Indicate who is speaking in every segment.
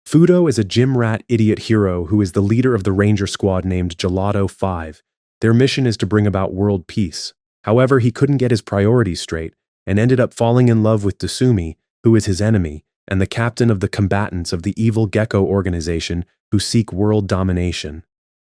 Speaker 1: Fudo is a gym rat idiot hero who is the leader of the ranger squad named Gelato 5. Their mission is to bring about world peace. However, he couldn't get his priorities straight and ended up falling in love with Desumi, who is his enemy, and the captain of the combatants of the evil Gecko organization who seek world domination.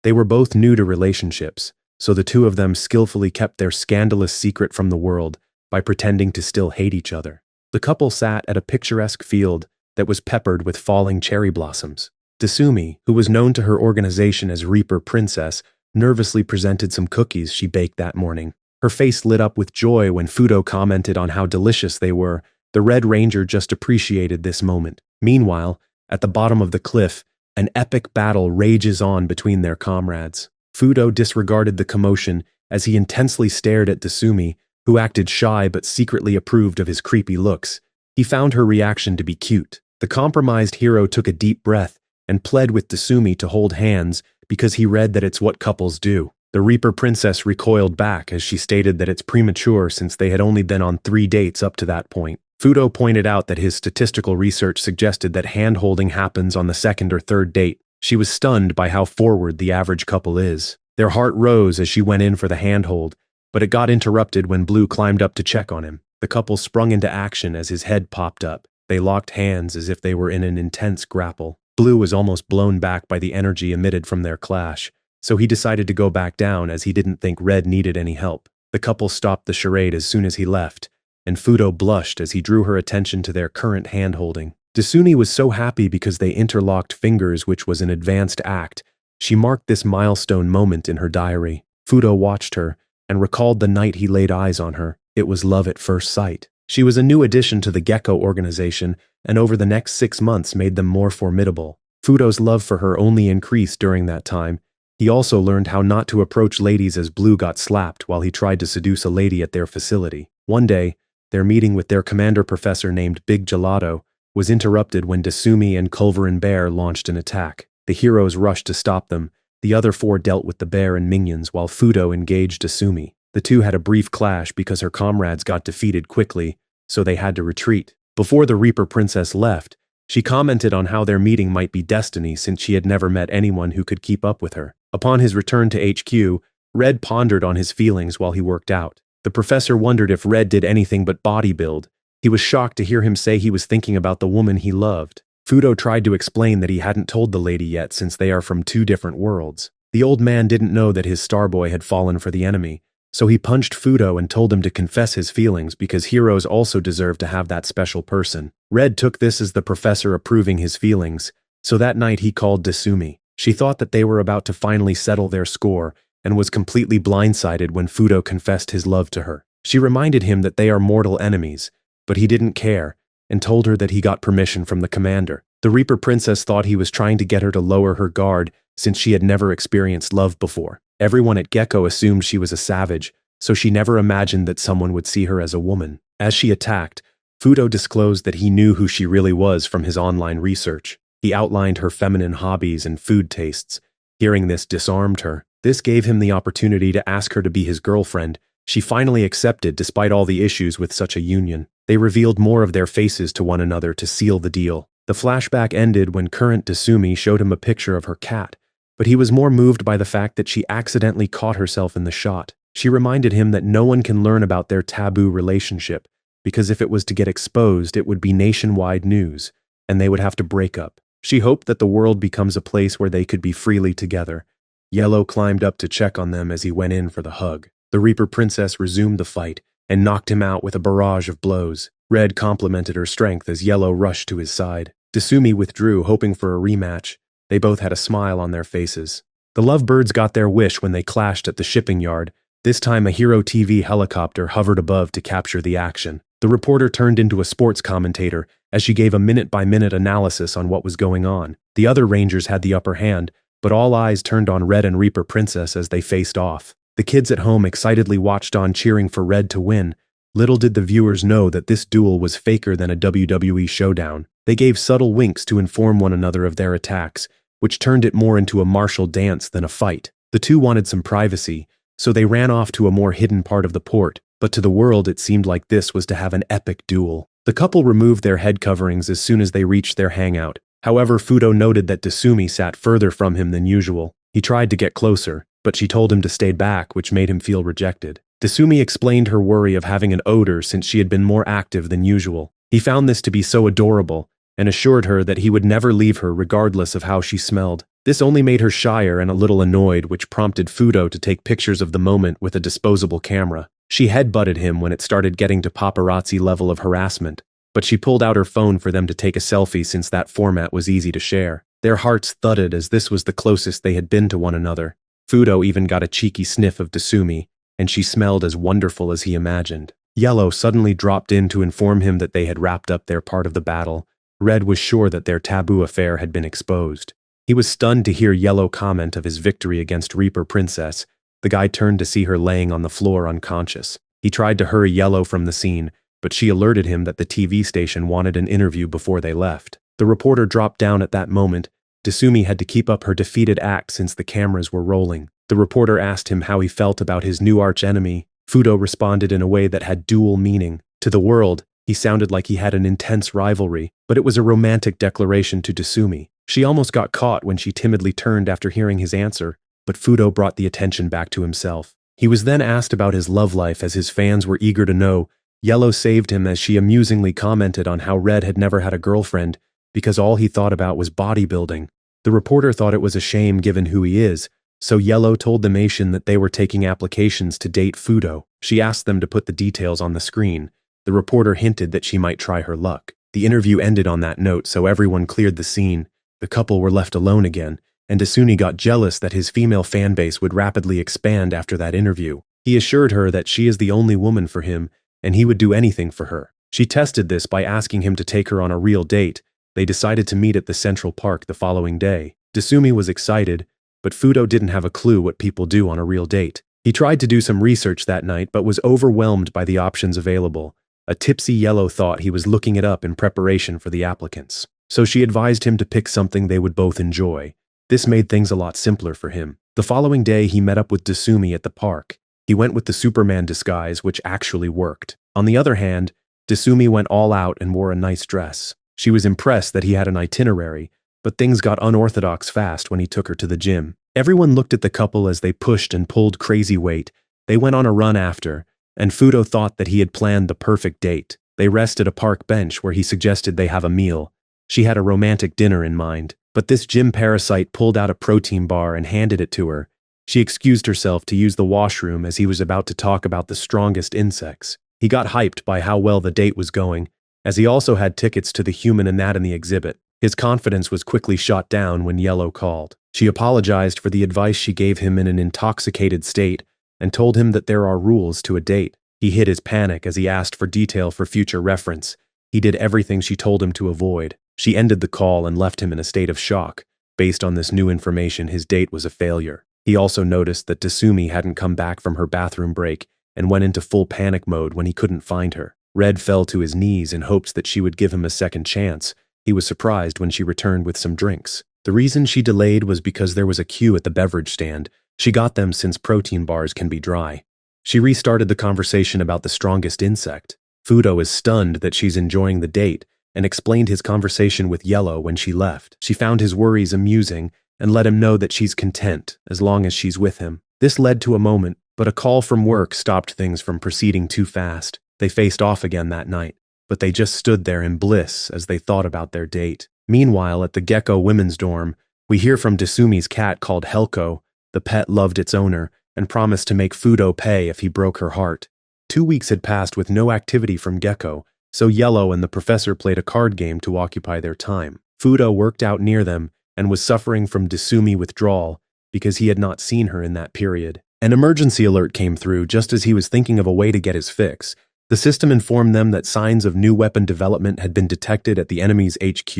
Speaker 1: They were both new to relationships, so the two of them skillfully kept their scandalous secret from the world by pretending to still hate each other. The couple sat at a picturesque field that was peppered with falling cherry blossoms. Desumi, who was known to her organization as Reaper Princess, nervously presented some cookies she baked that morning. Her face lit up with joy when Fudo commented on how delicious they were. The Red Ranger just appreciated this moment. Meanwhile, at the bottom of the cliff, an epic battle rages on between their comrades. Fudo disregarded the commotion as he intensely stared at Desumi, who acted shy but secretly approved of his creepy looks. He found her reaction to be cute. The compromised hero took a deep breath and pled with Desumi to hold hands because he read that it's what couples do. The Reaper Princess recoiled back as she stated that it's premature since they had only been on 3 dates up to that point. Fudo pointed out that his statistical research suggested that hand-holding happens on the 2nd or 3rd date. She was stunned by how forward the average couple is. Their heart rose as she went in for the handhold, but it got interrupted when Blue climbed up to check on him. The couple sprung into action as his head popped up. They locked hands as if they were in an intense grapple. Blue was almost blown back by the energy emitted from their clash, so he decided to go back down as he didn't think Red needed any help. The couple stopped the charade as soon as he left, and Fudo blushed as he drew her attention to their current hand-holding. Desumi was so happy because they interlocked fingers, which was an advanced act. She marked this milestone moment in her diary. Fudo watched her and recalled the night he laid eyes on her. It was love at first sight. She was a new addition to the Gecko organization, and over the next 6 months made them more formidable. Fudo's love for her only increased during that time. He also learned how not to approach ladies as Blue got slapped while he tried to seduce a lady at their facility. One day, their meeting with their commander professor named Big Gelato was interrupted when Desumi and Culverin Bear launched an attack. The heroes rushed to stop them. The other 4 dealt with the bear and minions while Fudo engaged Desumi. The two had a brief clash because her comrades got defeated quickly, so they had to retreat. Before the Reaper Princess left, she commented on how their meeting might be destiny since she had never met anyone who could keep up with her. Upon his return to HQ, Red pondered on his feelings while he worked out. The professor wondered if Red did anything but bodybuild. He was shocked to hear him say he was thinking about the woman he loved. Fudo tried to explain that he hadn't told the lady yet since they are from 2 different worlds. The old man didn't know that his starboy had fallen for the enemy, so he punched Fudo and told him to confess his feelings because heroes also deserve to have that special person. Red took this as the professor approving his feelings, so that night he called Desumi. She thought that they were about to finally settle their score and was completely blindsided when Fudo confessed his love to her. She reminded him that they are mortal enemies, but he didn't care and told her that he got permission from the commander. The Reaper Princess thought he was trying to get her to lower her guard since she had never experienced love before. Everyone at Gecko assumed she was a savage, so she never imagined that someone would see her as a woman. As she attacked, Fudo disclosed that he knew who she really was from his online research. He outlined her feminine hobbies and food tastes. Hearing this disarmed her. This gave him the opportunity to ask her to be his girlfriend. She finally accepted despite all the issues with such a union. They revealed more of their faces to one another to seal the deal. The flashback ended when current Desumi showed him a picture of her cat, but he was more moved by the fact that she accidentally caught herself in the shot. She reminded him that no one can learn about their taboo relationship, because if it was to get exposed, it would be nationwide news, and they would have to break up. She hoped that the world becomes a place where they could be freely together. Yellow climbed up to check on them as he went in for the hug. The Reaper Princess resumed the fight and knocked him out with a barrage of blows. Red complimented her strength as Yellow rushed to his side. Desumi withdrew, hoping for a rematch. They both had a smile on their faces. The lovebirds got their wish when they clashed at the shipping yard. This time a Hero TV helicopter hovered above to capture the action. The reporter turned into a sports commentator as she gave a minute-by-minute analysis on what was going on. The other Rangers had the upper hand, but all eyes turned on Red and Reaper Princess as they faced off. The kids at home excitedly watched on, cheering for Red to win. Little did the viewers know that this duel was faker than a WWE showdown. They gave subtle winks to inform one another of their attacks, which turned it more into a martial dance than a fight. The two wanted some privacy, so they ran off to a more hidden part of the port, but to the world it seemed like this was to have an epic duel. The couple removed their head coverings as soon as they reached their hangout. However, Fudo noted that Desumi sat further from him than usual. He tried to get closer, but she told him to stay back, which made him feel rejected. Desumi explained her worry of having an odor since she had been more active than usual. He found this to be so adorable and assured her that he would never leave her regardless of how she smelled. This only made her shyer and a little annoyed, which prompted Fudo to take pictures of the moment with a disposable camera. She headbutted him when it started getting to paparazzi level of harassment, but she pulled out her phone for them to take a selfie since that format was easy to share. Their hearts thudded as this was the closest they had been to one another. Fudo even got a cheeky sniff of Desumi, and she smelled as wonderful as he imagined. Yellow suddenly dropped in to inform him that they had wrapped up their part of the battle. Red was sure that their taboo affair had been exposed. He was stunned to hear Yellow comment of his victory against Reaper Princess. The guy turned to see her laying on the floor unconscious. He tried to hurry Yellow from the scene, but she alerted him that the TV station wanted an interview before they left. The reporter dropped down at that moment. Desumi had to keep up her defeated act since the cameras were rolling. The reporter asked him how he felt about his new archenemy. Fudo responded in a way that had dual meaning. To the world, he sounded like he had an intense rivalry, but it was a romantic declaration to Desumi. She almost got caught when she timidly turned after hearing his answer, but Fudo brought the attention back to himself. He was then asked about his love life as his fans were eager to know. Yellow saved him as she amusingly commented on how Red had never had a girlfriend because all he thought about was bodybuilding. The reporter thought it was a shame given who he is, so Yellow told the Nation that they were taking applications to date Fudo. She asked them to put the details on the screen. The reporter hinted that she might try her luck. The interview ended on that note, so everyone cleared the scene. The couple were left alone again, and Desumi got jealous that his female fanbase would rapidly expand after that interview. He assured her that she is the only woman for him, and he would do anything for her. She tested this by asking him to take her on a real date. They decided to meet at the Central Park the following day. Desumi was excited, but Fudo didn't have a clue what people do on a real date. He tried to do some research that night but was overwhelmed by the options available. A tipsy Yellow thought he was looking it up in preparation for the applicants. So she advised him to pick something they would both enjoy. This made things a lot simpler for him. The following day he met up with Desumi at the park. He went with the Superman disguise, which actually worked. On the other hand, Desumi went all out and wore a nice dress. She was impressed that he had an itinerary, but things got unorthodox fast when he took her to the gym. Everyone looked at the couple as they pushed and pulled crazy weight. They went on a run after, and Fudo thought that he had planned the perfect date. They rested a park bench where he suggested they have a meal. She had a romantic dinner in mind, but this gym parasite pulled out a protein bar and handed it to her. She excused herself to use the washroom as he was about to talk about the strongest insects. He got hyped by how well the date was going, as he also had tickets to the human anatomy exhibit. His confidence was quickly shot down when Yellow called. She apologized for the advice she gave him in an intoxicated state and told him that there are rules to a date. He hid his panic as he asked for detail for future reference. He did everything she told him to avoid. She ended the call and left him in a state of shock. Based on this new information, his date was a failure. He also noticed that Desumi hadn't come back from her bathroom break and went into full panic mode when he couldn't find her. Red fell to his knees in hopes that she would give him a second chance. He was surprised when she returned with some drinks. The reason she delayed was because there was a queue at the beverage stand. She got them since protein bars can be dry. She restarted the conversation about the strongest insect. Fudo is stunned that she's enjoying the date and explained his conversation with Yellow when she left. She found his worries amusing and let him know that she's content as long as she's with him. This led to a moment, but a call from work stopped things from proceeding too fast. They faced off again that night, but they just stood there in bliss as they thought about their date. Meanwhile, at the Gecko women's dorm, we hear from Desumi's cat called Helko. The pet loved its owner and promised to make Fudo pay if he broke her heart. 2 weeks had passed with no activity from Gecko, so Yellow and the professor played a card game to occupy their time. Fudo worked out near them and was suffering from Desumi withdrawal because he had not seen her in that period. An emergency alert came through just as he was thinking of a way to get his fix. The system informed them that signs of new weapon development had been detected at the enemy's HQ.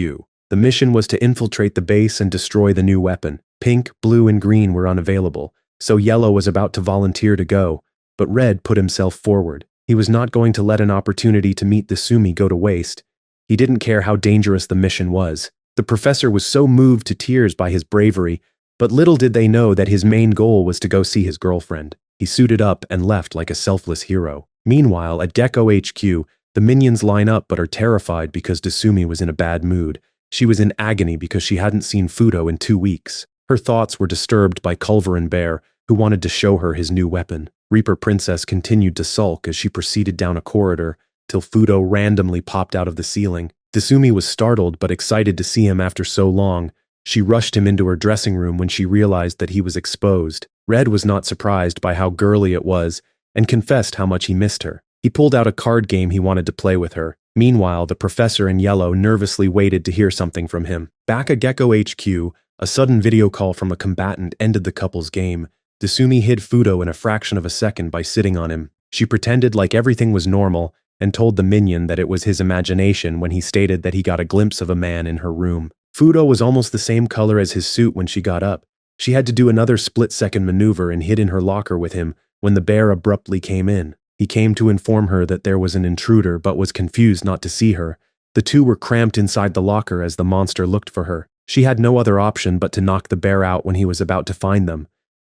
Speaker 1: The mission was to infiltrate the base and destroy the new weapon. Pink, blue, and green were unavailable, so Yellow was about to volunteer to go, but Red put himself forward. He was not going to let an opportunity to meet Desumi go to waste. He didn't care how dangerous the mission was. The professor was so moved to tears by his bravery, but little did they know that his main goal was to go see his girlfriend. He suited up and left like a selfless hero. Meanwhile, at Gecko HQ, the minions line up but are terrified because Desumi was in a bad mood. She was in agony because she hadn't seen Fudo in 2 weeks. Her thoughts were disturbed by Culver and Bear, who wanted to show her his new weapon. Reaper Princess continued to sulk as she proceeded down a corridor, till Fudo randomly popped out of the ceiling. Desumi was startled but excited to see him after so long. She rushed him into her dressing room when she realized that he was exposed. Red was not surprised by how girly it was, and confessed how much he missed her. He pulled out a card game he wanted to play with her. Meanwhile, the professor in yellow nervously waited to hear something from him. Back at Gecko HQ, a sudden video call from a combatant ended the couple's game. Desumi hid Fudo in a fraction of a second by sitting on him. She pretended like everything was normal and told the minion that it was his imagination when he stated that he got a glimpse of a man in her room. Fudo was almost the same color as his suit when she got up. She had to do another split-second maneuver and hid in her locker with him when the bear abruptly came in. He came to inform her that there was an intruder but was confused not to see her. The two were cramped inside the locker as the monster looked for her. She had no other option but to knock the bear out when he was about to find them.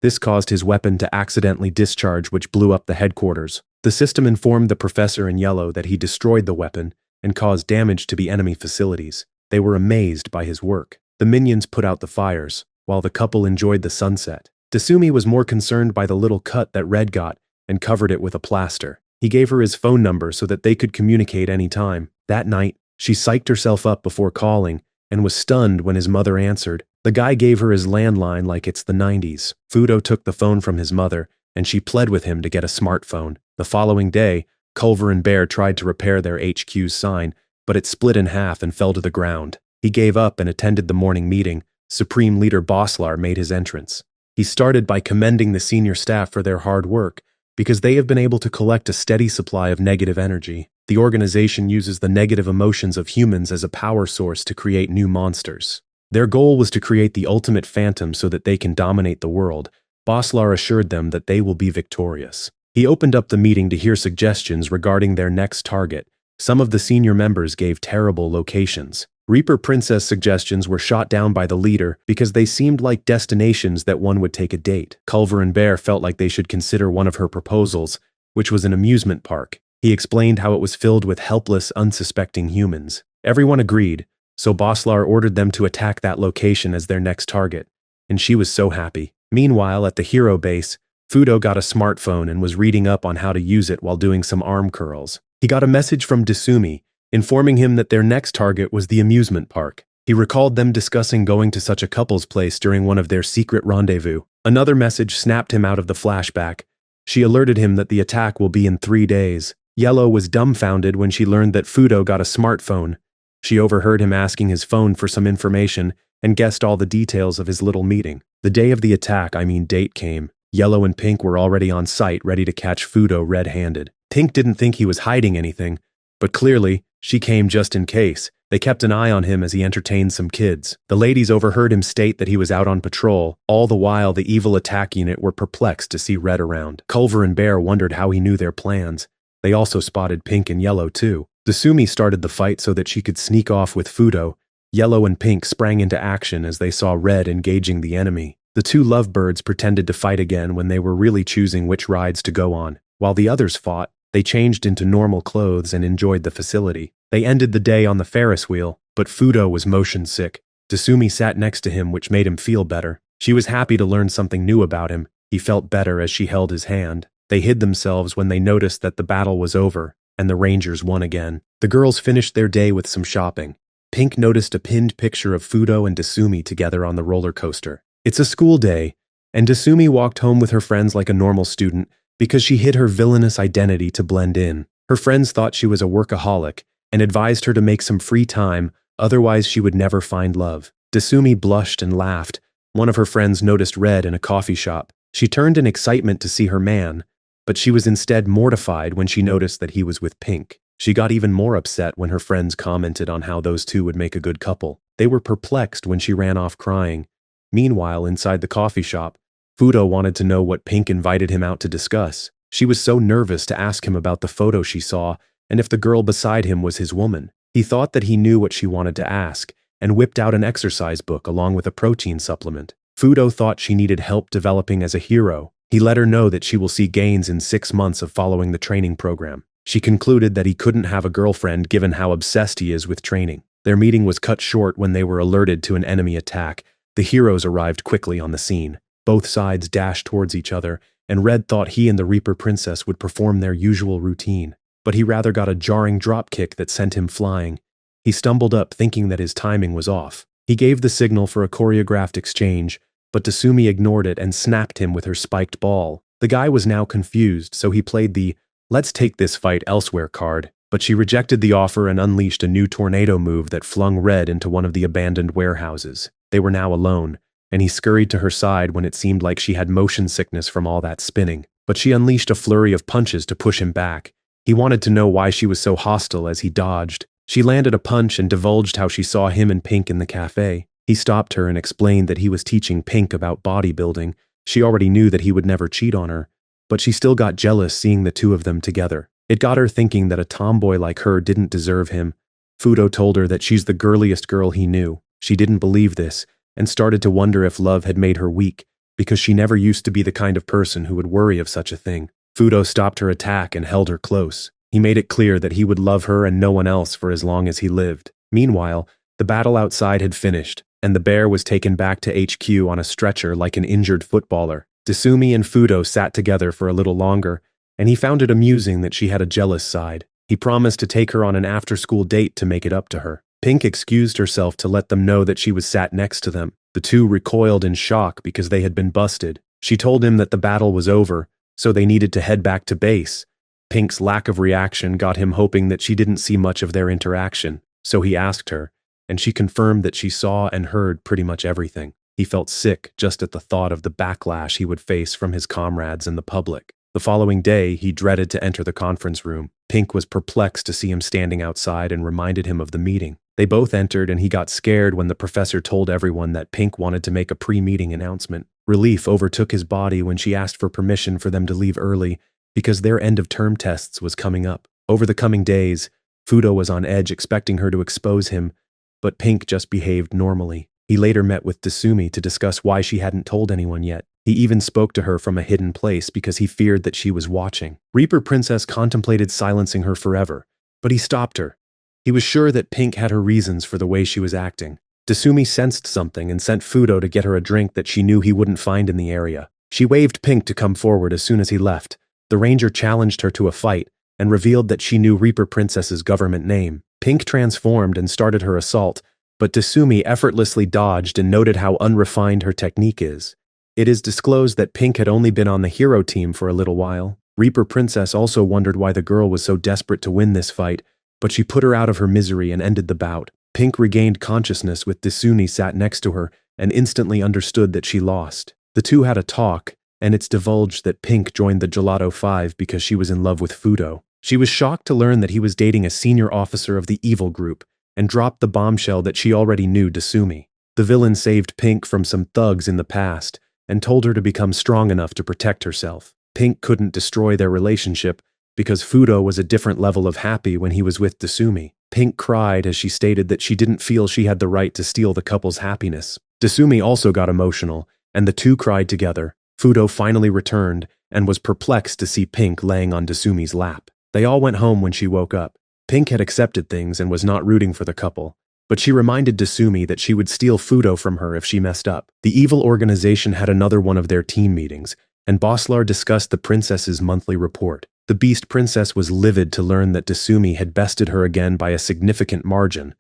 Speaker 1: This caused his weapon to accidentally discharge, which blew up the headquarters. The system informed the professor in yellow that he destroyed the weapon and caused damage to the enemy facilities. They were amazed by his work. The minions put out the fires, while the couple enjoyed the sunset. Desumi was more concerned by the little cut that Red got and covered it with a plaster. He gave her his phone number so that they could communicate any time. That night, she psyched herself up before calling and was stunned when his mother answered. The guy gave her his landline like it's the 90s. Fudo took the phone from his mother, and she pled with him to get a smartphone. The following day, Culver and Bear tried to repair their HQ's sign, but it split in half and fell to the ground. He gave up and attended the morning meeting. Supreme Leader Bosslar made his entrance. He started by commending the senior staff for their hard work, because they have been able to collect a steady supply of negative energy. The organization uses the negative emotions of humans as a power source to create new monsters. Their goal was to create the ultimate phantom so that they can dominate the world. Bosslar assured them that they will be victorious. He opened up the meeting to hear suggestions regarding their next target. Some of the senior members gave terrible locations. Reaper Princess suggestions were shot down by the leader because they seemed like destinations that one would take a date. Culver and Bear felt like they should consider one of her proposals, which was an amusement park. He explained how it was filled with helpless, unsuspecting humans. Everyone agreed, so Bosslar ordered them to attack that location as their next target, and she was so happy. Meanwhile, at the hero base, Fudo got a smartphone and was reading up on how to use it while doing some arm curls. He got a message from Desumi, informing him that their next target was the amusement park. He recalled them discussing going to such a couple's place during one of their secret rendezvous. Another message snapped him out of the flashback. She alerted him that the attack will be in 3 days. Yellow was dumbfounded when she learned that Fudo got a smartphone. She overheard him asking his phone for some information and guessed all the details of his little meeting. The day of the attack, date came. Yellow and Pink were already on site, ready to catch Fudo red-handed. Pink didn't think he was hiding anything, but clearly, she came just in case. They kept an eye on him as he entertained some kids. The ladies overheard him state that he was out on patrol. All the while, the evil attack unit were perplexed to see Red around. Culver and Bear wondered how he knew their plans. They also spotted Pink and Yellow too. Desumi started the fight so that she could sneak off with Fudo. Yellow and Pink sprang into action as they saw Red engaging the enemy. The two lovebirds pretended to fight again when they were really choosing which rides to go on. While the others fought, they changed into normal clothes and enjoyed the facility. They ended the day on the Ferris wheel, but Fudo was motion sick. Desumi sat next to him, which made him feel better. She was happy to learn something new about him. He felt better as she held his hand. They hid themselves when they noticed that the battle was over, and the Rangers won again. The girls finished their day with some shopping. Pink noticed a pinned picture of Fudo and Desumi together on the roller coaster. It's a school day, and Desumi walked home with her friends like a normal student because she hid her villainous identity to blend in. Her friends thought she was a workaholic and advised her to make some free time, otherwise she would never find love. Desumi blushed and laughed. One of her friends noticed Red in a coffee shop. She turned in excitement to see her man, but she was instead mortified when she noticed that he was with Pink. She got even more upset when her friends commented on how those two would make a good couple. They were perplexed when she ran off crying. Meanwhile, inside the coffee shop, Fudo wanted to know what Pink invited him out to discuss. She was so nervous to ask him about the photo she saw and if the girl beside him was his woman. He thought that he knew what she wanted to ask and whipped out an exercise book along with a protein supplement. Fudo thought she needed help developing as a hero. He let her know that she will see gains in 6 months of following the training program. She concluded that he couldn't have a girlfriend given how obsessed he is with training. Their meeting was cut short when they were alerted to an enemy attack. The heroes arrived quickly on the scene. Both sides dashed towards each other, and Red thought he and the Reaper Princess would perform their usual routine. But he rather got a jarring dropkick that sent him flying. He stumbled up thinking that his timing was off. He gave the signal for a choreographed exchange, but Tasumi ignored it and snapped him with her spiked ball. The guy was now confused, so he played the "let's take this fight elsewhere" card, but she rejected the offer and unleashed a new tornado move that flung Red into one of the abandoned warehouses. They were now alone, and he scurried to her side when it seemed like she had motion sickness from all that spinning. But she unleashed a flurry of punches to push him back. He wanted to know why she was so hostile as he dodged. She landed a punch and divulged how she saw him and Pink in the cafe. He stopped her and explained that he was teaching Pink about bodybuilding. She already knew that he would never cheat on her, but she still got jealous seeing the two of them together. It got her thinking that a tomboy like her didn't deserve him. Fudo told her that she's the girliest girl he knew. She didn't believe this, and started to wonder if love had made her weak, because she never used to be the kind of person who would worry of such a thing. Fudo stopped her attack and held her close. He made it clear that he would love her and no one else for as long as he lived. Meanwhile, the battle outside had finished, and the bear was taken back to HQ on a stretcher like an injured footballer. Tasumi and Fudo sat together for a little longer, and he found it amusing that she had a jealous side. He promised to take her on an after-school date to make it up to her. Pink excused herself to let them know that she was sat next to them. The two recoiled in shock because they had been busted. She told him that the battle was over, so they needed to head back to base. Pink's lack of reaction got him hoping that she didn't see much of their interaction, so he asked her, and she confirmed that she saw and heard pretty much everything. He felt sick just at the thought of the backlash he would face from his comrades and the public. The following day, he dreaded to enter the conference room. Pink was perplexed to see him standing outside and reminded him of the meeting. They both entered, and he got scared when the professor told everyone that Pink wanted to make a pre-meeting announcement. Relief overtook his body when she asked for permission for them to leave early because their end-of-term tests was coming up. Over the coming days, Fudo was on edge expecting her to expose him, but Pink just behaved normally. He later met with Tasumi to discuss why she hadn't told anyone yet. He even spoke to her from a hidden place because he feared that she was watching. Reaper Princess contemplated silencing her forever, but he stopped her. He was sure that Pink had her reasons for the way she was acting. Tasumi sensed something and sent Fudo to get her a drink that she knew he wouldn't find in the area. She waved Pink to come forward as soon as he left. The ranger challenged her to a fight and revealed that she knew Reaper Princess's government name. Pink transformed and started her assault, but Tasumi effortlessly dodged and noted how unrefined her technique is. It is disclosed that Pink had only been on the hero team for a little while. Reaper Princess also wondered why the girl was so desperate to win this fight, but she put her out of her misery and ended the bout. Pink regained consciousness with Tasumi sat next to her and instantly understood that she lost. The two had a talk, and it's divulged that Pink joined the Gelato 5 because she was in love with Fudo. She was shocked to learn that he was dating a senior officer of the evil group, and dropped the bombshell that she already knew Tasumi. The villain saved Pink from some thugs in the past, and told her to become strong enough to protect herself. Pink couldn't destroy their relationship, because Fudo was a different level of happy when he was with Tasumi. Pink cried as she stated that she didn't feel she had the right to steal the couple's happiness. Tasumi also got emotional, and the two cried together. Fudo finally returned, and was perplexed to see Pink laying on Tasumi's lap. They all went home when she woke up. Pink had accepted things and was not rooting for the couple, but she reminded Tasumi that she would steal Fudo from her if she messed up. The evil organization had another one of their team meetings, and Boslar discussed the princess's monthly report. The Beast Princess was livid to learn that Tasumi had bested her again by a significant margin.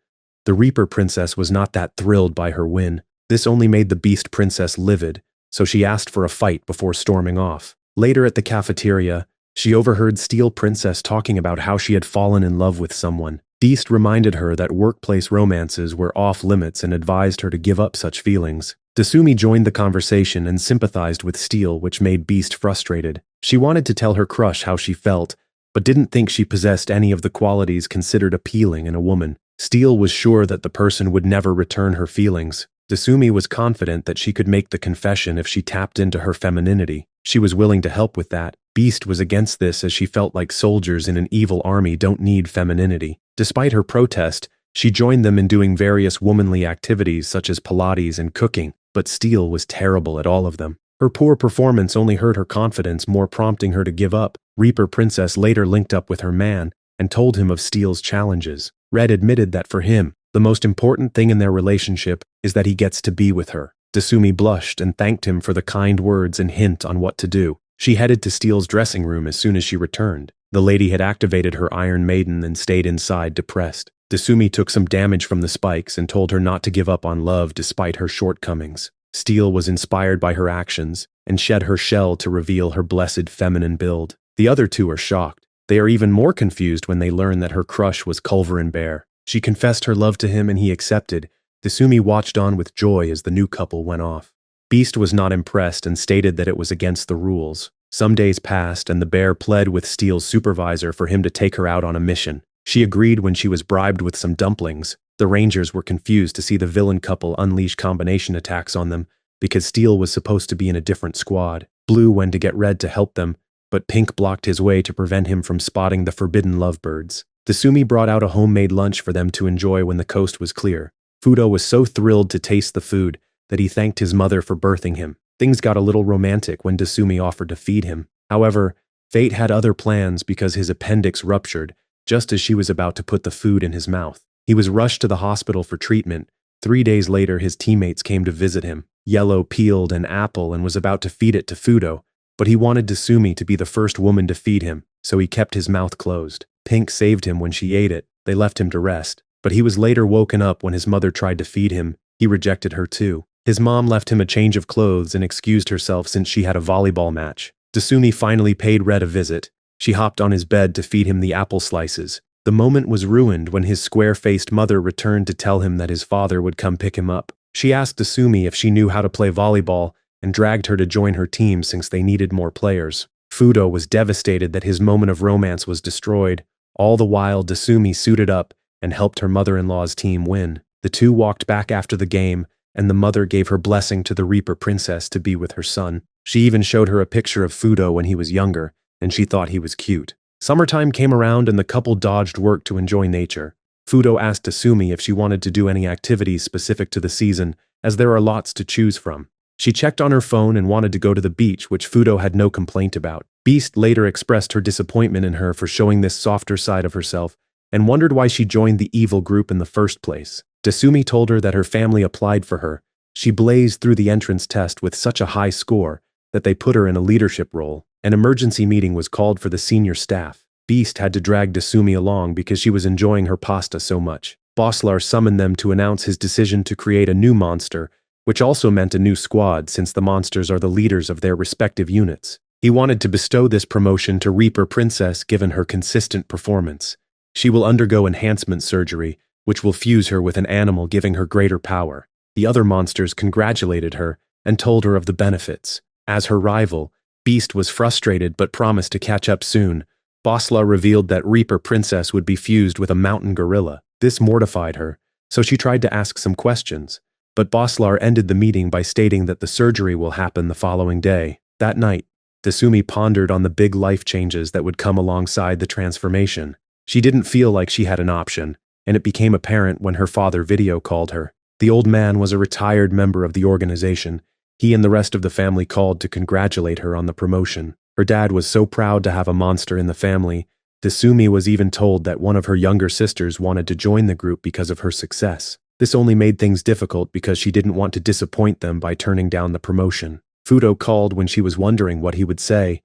Speaker 1: The Reaper Princess was not that thrilled by her win. This only made the Beast Princess livid, so she asked for a fight before storming off. Later at the cafeteria, she overheard Steel Princess talking about how she had fallen in love with someone. Beast reminded her that workplace romances were off limits and advised her to give up such feelings. Tasumi joined the conversation and sympathized with Steel, which made Beast frustrated. She wanted to tell her crush how she felt, but didn't think she possessed any of the qualities considered appealing in a woman. Steel was sure that the person would never return her feelings. Tasumi was confident that she could make the confession if she tapped into her femininity. She was willing to help with that. Beast was against this as she felt like soldiers in an evil army don't need femininity. Despite her protest, she joined them in doing various womanly activities such as Pilates and cooking, but Steel was terrible at all of them. Her poor performance only hurt her confidence more, prompting her to give up. Reaper Princess later linked up with her man and told him of Steel's challenges. Red admitted that for him, The most important thing in their relationship is that he gets to be with her. Desumi blushed and thanked him for the kind words and hint on what to do. She headed to Steele's dressing room as soon as she returned. The lady had activated her Iron Maiden and stayed inside depressed. Desumi took some damage from the spikes and told her not to give up on love despite her shortcomings. Steele was inspired by her actions and shed her shell to reveal her blessed feminine build. The other two are shocked. They are even more confused when they learn that her crush was Culverin Bear. She confessed her love to him and he accepted. Desumi watched on with joy as the new couple went off. Beast was not impressed and stated that it was against the rules. Some days passed and the bear pled with Steele's supervisor for him to take her out on a mission. She agreed when she was bribed with some dumplings. The Rangers were confused to see the villain couple unleash combination attacks on them because Steele was supposed to be in a different squad. Blue went to get Red to help them, but Pink blocked his way to prevent him from spotting the forbidden lovebirds. Desumi brought out a homemade lunch for them to enjoy when the coast was clear. Fudo was so thrilled to taste the food that he thanked his mother for birthing him. Things got a little romantic when Desumi offered to feed him. However, fate had other plans because his appendix ruptured just as she was about to put the food in his mouth. He was rushed to the hospital for treatment. 3 days later, his teammates came to visit him. Yellow peeled an apple and was about to feed it to Fudo, but he wanted Desumi to be the first woman to feed him, so he kept his mouth closed. Pink saved him when she ate it. They left him to rest, but he was later woken up when his mother tried to feed him. He rejected her too. His mom left him a change of clothes and excused herself since she had a volleyball match. Desumi finally paid Red a visit. She hopped on his bed to feed him the apple slices. The moment was ruined when his square-faced mother returned to tell him that his father would come pick him up. She asked Desumi if she knew how to play volleyball and dragged her to join her team since they needed more players. Fudo was devastated that his moment of romance was destroyed. All the while, Desumi suited up and helped her mother-in-law's team win. The two walked back after the game, and the mother gave her blessing to the Reaper Princess to be with her son. She even showed her a picture of Fudo when he was younger, and she thought he was cute. Summertime came around and the couple dodged work to enjoy nature. Fudo asked Desumi if she wanted to do any activities specific to the season, as there are lots to choose from. She checked on her phone and wanted to go to the beach, which Fudo had no complaint about. Beast later expressed her disappointment in her for showing this softer side of herself, and wondered why she joined the evil group in the first place. Desumi told her that her family applied for her. She blazed through the entrance test with such a high score that they put her in a leadership role. An emergency meeting was called for the senior staff. Beast had to drag Desumi along because she was enjoying her pasta so much. Bosslar summoned them to announce his decision to create a new monster, which also meant a new squad since the monsters are the leaders of their respective units. He wanted to bestow this promotion to Reaper Princess given her consistent performance. She will undergo enhancement surgery, which will fuse her with an animal giving her greater power. The other monsters congratulated her and told her of the benefits. As her rival, Beast was frustrated but promised to catch up soon. Bosslar revealed that Reaper Princess would be fused with a mountain gorilla. This mortified her, so she tried to ask some questions. But Bosslar ended the meeting by stating that the surgery will happen the following day. That night, Desumi pondered on the big life changes that would come alongside the transformation. She didn't feel like she had an option, and it became apparent when her father video called her. The old man was a retired member of the organization. He and the rest of the family called to congratulate her on the promotion. Her dad was so proud to have a monster in the family. Desumi was even told that one of her younger sisters wanted to join the group because of her success. This only made things difficult because she didn't want to disappoint them by turning down the promotion. Fudo called when she was wondering what he would say.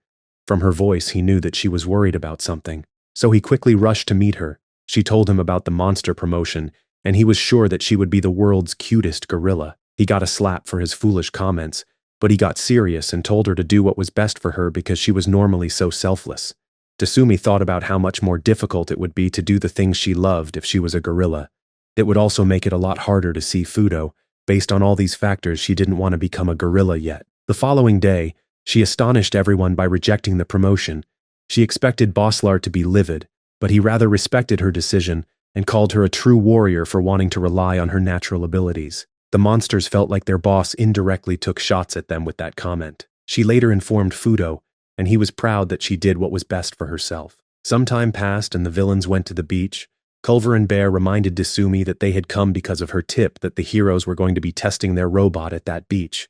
Speaker 1: From her voice, he knew that she was worried about something. So he quickly rushed to meet her. She told him about the monster promotion, and he was sure that she would be the world's cutest gorilla. He got a slap for his foolish comments, but he got serious and told her to do what was best for her because she was normally so selfless. Desumi thought about how much more difficult it would be to do the things she loved if she was a gorilla. It would also make it a lot harder to see Fudo. Based on all these factors, she didn't want to become a gorilla yet. The following day, she astonished everyone by rejecting the promotion. She expected Bosslar to be livid, but he rather respected her decision and called her a true warrior for wanting to rely on her natural abilities. The monsters felt like their boss indirectly took shots at them with that comment. She later informed Fudo, and he was proud that she did what was best for herself. Some time passed and the villains went to the beach. Culver and Bear reminded Desumi that they had come because of her tip that the heroes were going to be testing their robot at that beach.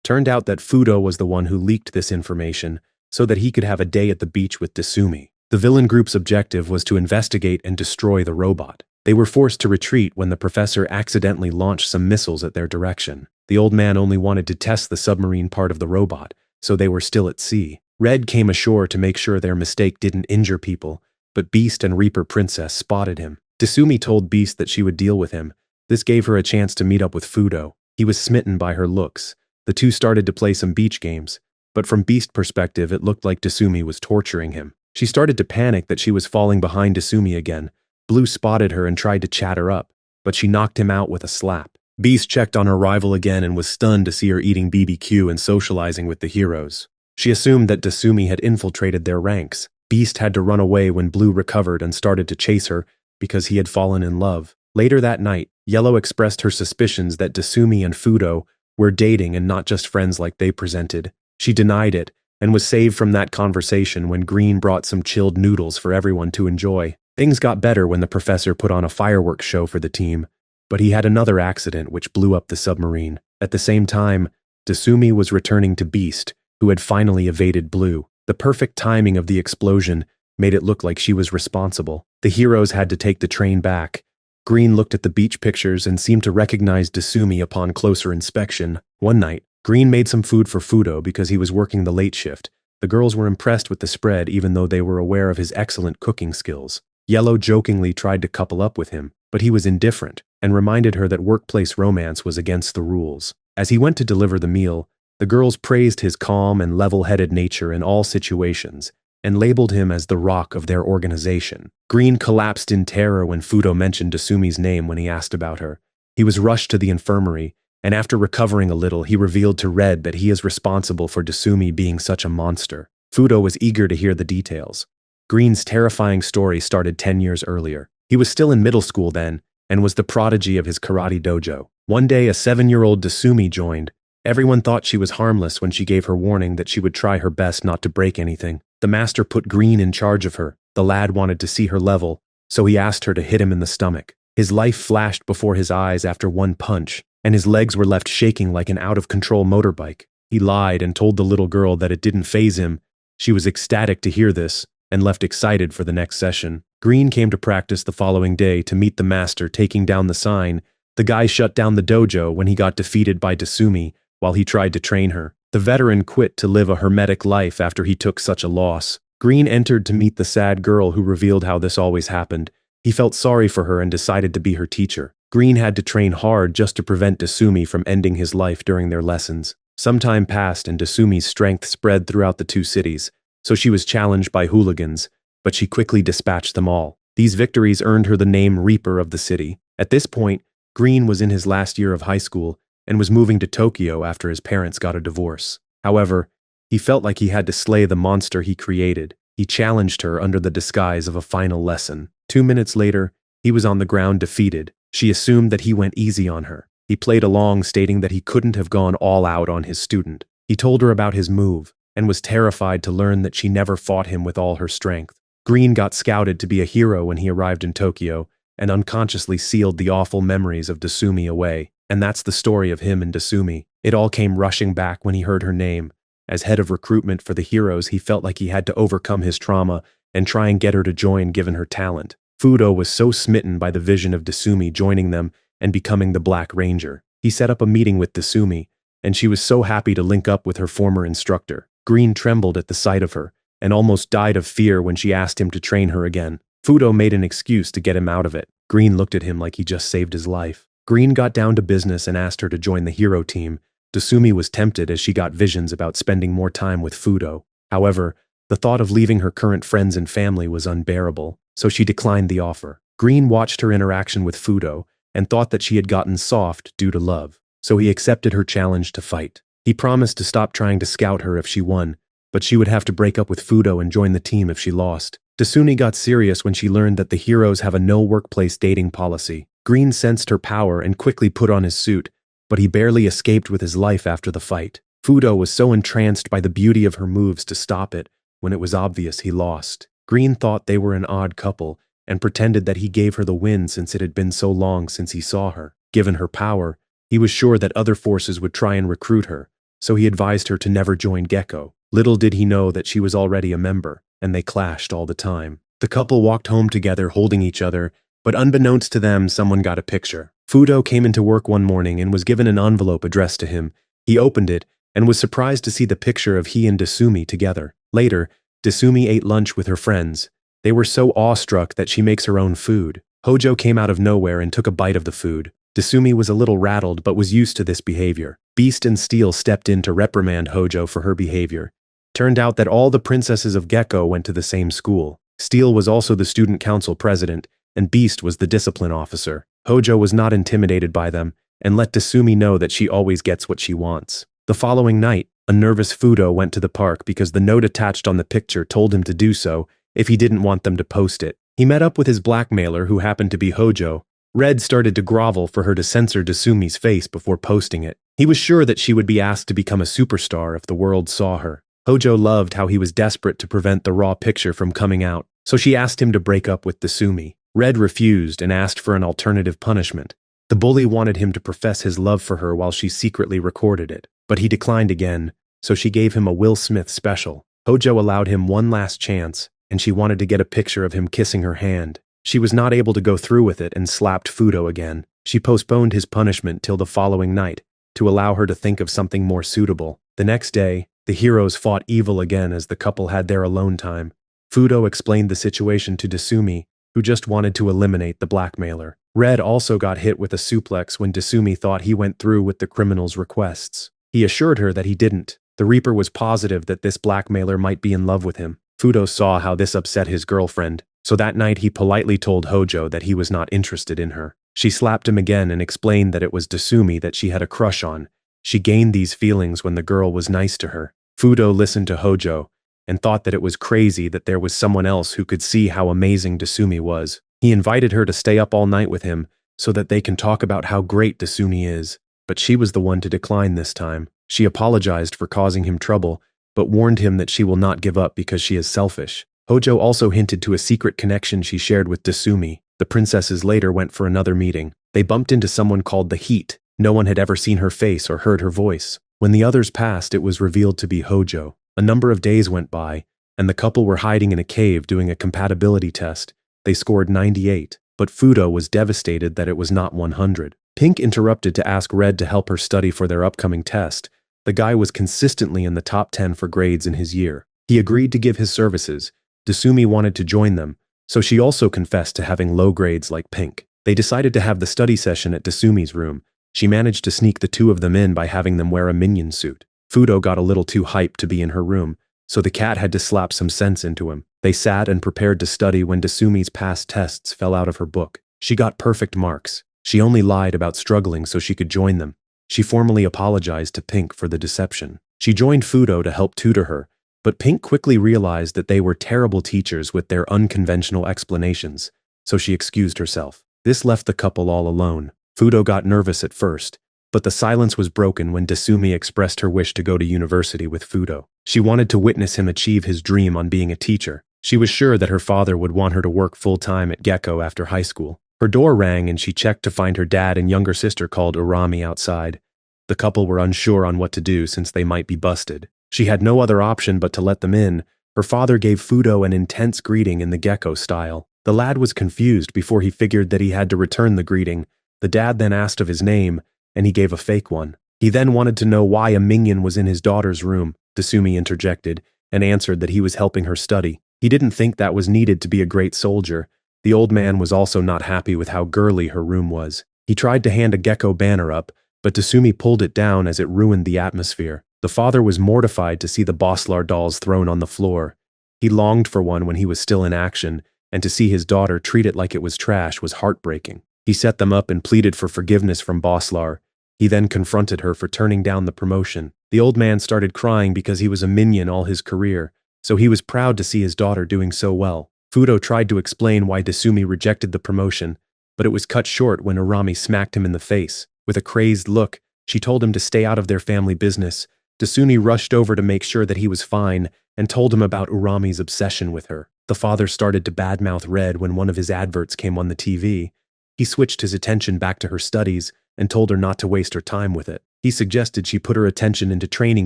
Speaker 1: Turned out that Fudo was the one who leaked this information so that he could have a day at the beach with Desumi. The villain group's objective was to investigate and destroy the robot. They were forced to retreat when the professor accidentally launched some missiles at their direction. The old man only wanted to test the submarine part of the robot, so they were still at sea. Red came ashore to make sure their mistake didn't injure people, but Beast and Reaper Princess spotted him. Desumi told Beast that she would deal with him. This gave her a chance to meet up with Fudo. He was smitten by her looks. The two started to play some beach games, but from Beast's perspective it looked like Desumi was torturing him. She started to panic that she was falling behind Desumi again. Blue spotted her and tried to chat her up, but she knocked him out with a slap. Beast checked on her rival again and was stunned to see her eating BBQ and socializing with the heroes. She assumed that Desumi had infiltrated their ranks. Beast had to run away when Blue recovered and started to chase her because he had fallen in love. Later that night, Yellow expressed her suspicions that Desumi and Fudo were dating and not just friends like they presented. She denied it and was saved from that conversation when Green brought some chilled noodles for everyone to enjoy. Things got better when the professor put on a fireworks show for the team, but he had another accident which blew up the submarine. At the same time, Desumi was returning to Beast, who had finally evaded Blue. The perfect timing of the explosion made it look like she was responsible. The heroes had to take the train back. Green looked at the beach pictures and seemed to recognize Desumi upon closer inspection. One night, Green made some food for Fudo because he was working the late shift. The girls were impressed with the spread even though they were aware of his excellent cooking skills. Yellow jokingly tried to couple up with him, but he was indifferent and reminded her that workplace romance was against the rules. As he went to deliver the meal, the girls praised his calm and level-headed nature in all situations and labeled him as the rock of their organization. Green collapsed in terror when Fudo mentioned Desumi's name when he asked about her. He was rushed to the infirmary, and after recovering a little, he revealed to Red that he is responsible for Desumi being such a monster. Fudo was eager to hear the details. Green's terrifying story started 10 years earlier. He was still in middle school then, and was the prodigy of his karate dojo. One day, a 7-year-old Desumi joined. Everyone thought she was harmless when she gave her warning that she would try her best not to break anything. The master put Green in charge of her. The lad wanted to see her level, so he asked her to hit him in the stomach. His life flashed before his eyes after one punch, and his legs were left shaking like an out-of-control motorbike. He lied and told the little girl that it didn't faze him. She was ecstatic to hear this, and left excited for the next session. Green came to practice the following day to meet the master taking down the sign. The guy shut down the dojo when he got defeated by Desumi while he tried to train her. The veteran quit to live a hermetic life after he took such a loss. Green entered to meet the sad girl who revealed how this always happened. He felt sorry for her and decided to be her teacher. Green had to train hard just to prevent Desumi from ending his life during their lessons. Some time passed and Desumi's strength spread throughout the two cities, so she was challenged by hooligans, but she quickly dispatched them all. These victories earned her the name Reaper of the city. At this point, Green was in his last year of high school and was moving to Tokyo after his parents got a divorce. However, he felt like he had to slay the monster he created. He challenged her under the disguise of a final lesson. 2 minutes later, he was on the ground defeated. She assumed that he went easy on her. He played along, stating that he couldn't have gone all out on his student. He told her about his move, and was terrified to learn that she never fought him with all her strength. Green got scouted to be a hero when he arrived in Tokyo, and unconsciously sealed the awful memories of Desumi away. And that's the story of him and Desumi. It all came rushing back when he heard her name. As head of recruitment for the heroes, he felt like he had to overcome his trauma and try and get her to join given her talent. Fudo was so smitten by the vision of Desumi joining them and becoming the Black Ranger. He set up a meeting with Desumi, and she was so happy to link up with her former instructor. Green trembled at the sight of her, and almost died of fear when she asked him to train her again. Fudo made an excuse to get him out of it. Green looked at him like he just saved his life. Green got down to business and asked her to join the hero team. Desumi was tempted as she got visions about spending more time with Fudo. However, the thought of leaving her current friends and family was unbearable, so she declined the offer. Green watched her interaction with Fudo and thought that she had gotten soft due to love, so he accepted her challenge to fight. He promised to stop trying to scout her if she won, but she would have to break up with Fudo and join the team if she lost. Desumi got serious when she learned that the heroes have a no-workplace dating policy. Green sensed her power and quickly put on his suit, but he barely escaped with his life after the fight. Fudo was so entranced by the beauty of her moves to stop it when it was obvious he lost. Green thought they were an odd couple and pretended that he gave her the win since it had been so long since he saw her. Given her power, he was sure that other forces would try and recruit her, so he advised her to never join Gecko. Little did he know that she was already a member, and they clashed all the time. The couple walked home together holding each other, But unbeknownst to them, someone got a picture. Fudo came into work one morning and was given an envelope addressed to him. He opened it and was surprised to see the picture of he and Desumi together. Later, Desumi ate lunch with her friends. They were so awestruck that she makes her own food. Hojo came out of nowhere and took a bite of the food. Desumi was a little rattled but was used to this behavior. Beast and Steel stepped in to reprimand Hojo for her behavior. Turned out that all the princesses of Gecko went to the same school. Steel was also the student council president, and Beast was the discipline officer. Hojo was not intimidated by them, and let Desumi know that she always gets what she wants. The following night, a nervous Fudo went to the park because the note attached on the picture told him to do so if he didn't want them to post it. He met up with his blackmailer, who happened to be Hojo. Red started to grovel for her to censor Desumi's face before posting it. He was sure that she would be asked to become a superstar if the world saw her. Hojo loved how he was desperate to prevent the raw picture from coming out, so she asked him to break up with Desumi. Red refused and asked for an alternative punishment. The bully wanted him to profess his love for her while she secretly recorded it, but he declined again, so she gave him a Will Smith special. Hojo allowed him one last chance, and she wanted to get a picture of him kissing her hand. She was not able to go through with it and slapped Fudo again. She postponed his punishment till the following night, to allow her to think of something more suitable. The next day, the heroes fought evil again as the couple had their alone time. Fudo explained the situation to Desumi, who just wanted to eliminate the blackmailer. Red also got hit with a suplex when Desumi thought he went through with the criminal's requests. He assured her that he didn't. The Reaper was positive that this blackmailer might be in love with him. Fudo saw how this upset his girlfriend, so that night he politely told Hojo that he was not interested in her. She slapped him again and explained that it was Desumi that she had a crush on. She gained these feelings when the girl was nice to her. Fudo listened to Hojo and thought that it was crazy that there was someone else who could see how amazing Desumi was. He invited her to stay up all night with him so that they can talk about how great Desumi is. But she was the one to decline this time. She apologized for causing him trouble, but warned him that she will not give up because she is selfish. Hojo also hinted to a secret connection she shared with Desumi. The princesses later went for another meeting. They bumped into someone called the Heat. No one had ever seen her face or heard her voice. When the others passed, it was revealed to be Hojo. A number of days went by, and the couple were hiding in a cave doing a compatibility test. They scored 98, but Fudo was devastated that it was not 100. Pink interrupted to ask Red to help her study for their upcoming test. The guy was consistently in the top 10 for grades in his year. He agreed to give his services. Desumi wanted to join them, so she also confessed to having low grades like Pink. They decided to have the study session at Desumi's room. She managed to sneak the two of them in by having them wear a minion suit. Fudo got a little too hyped to be in her room, so the cat had to slap some sense into him. They sat and prepared to study when Desumi's past tests fell out of her book. She got perfect marks. She only lied about struggling so she could join them. She formally apologized to Pink for the deception. She joined Fudo to help tutor her, but Pink quickly realized that they were terrible teachers with their unconventional explanations, so she excused herself. This left the couple all alone. Fudo got nervous at first, but the silence was broken when Desumi expressed her wish to go to university with Fudo. She wanted to witness him achieve his dream on being a teacher. She was sure that her father would want her to work full-time at Gecko after high school. Her door rang and she checked to find her dad and younger sister called Urami outside. The couple were unsure on what to do since they might be busted. She had no other option but to let them in. Her father gave Fudo an intense greeting in the Gecko style. The lad was confused before he figured that he had to return the greeting. The dad then asked of his name, and he gave a fake one. He then wanted to know why a minion was in his daughter's room. Desumi interjected and answered that he was helping her study. He didn't think that was needed to be a great soldier. The old man was also not happy with how girly her room was. He tried to hand a Gecko banner up, but Desumi pulled it down as it ruined the atmosphere. The father was mortified to see the Boslar dolls thrown on the floor. He longed for one when he was still in action, and to see his daughter treat it like it was trash was heartbreaking. He set them up and pleaded for forgiveness from Boslar. He then confronted her for turning down the promotion. The old man started crying because he was a minion all his career, so he was proud to see his daughter doing so well. Fudo tried to explain why Desumi rejected the promotion, but it was cut short when Urami smacked him in the face. With a crazed look, she told him to stay out of their family business. Desumi rushed over to make sure that he was fine and told him about Urami's obsession with her. The father started to badmouth Red when one of his adverts came on the TV. He switched his attention back to her studies and told her not to waste her time with it. He suggested she put her attention into training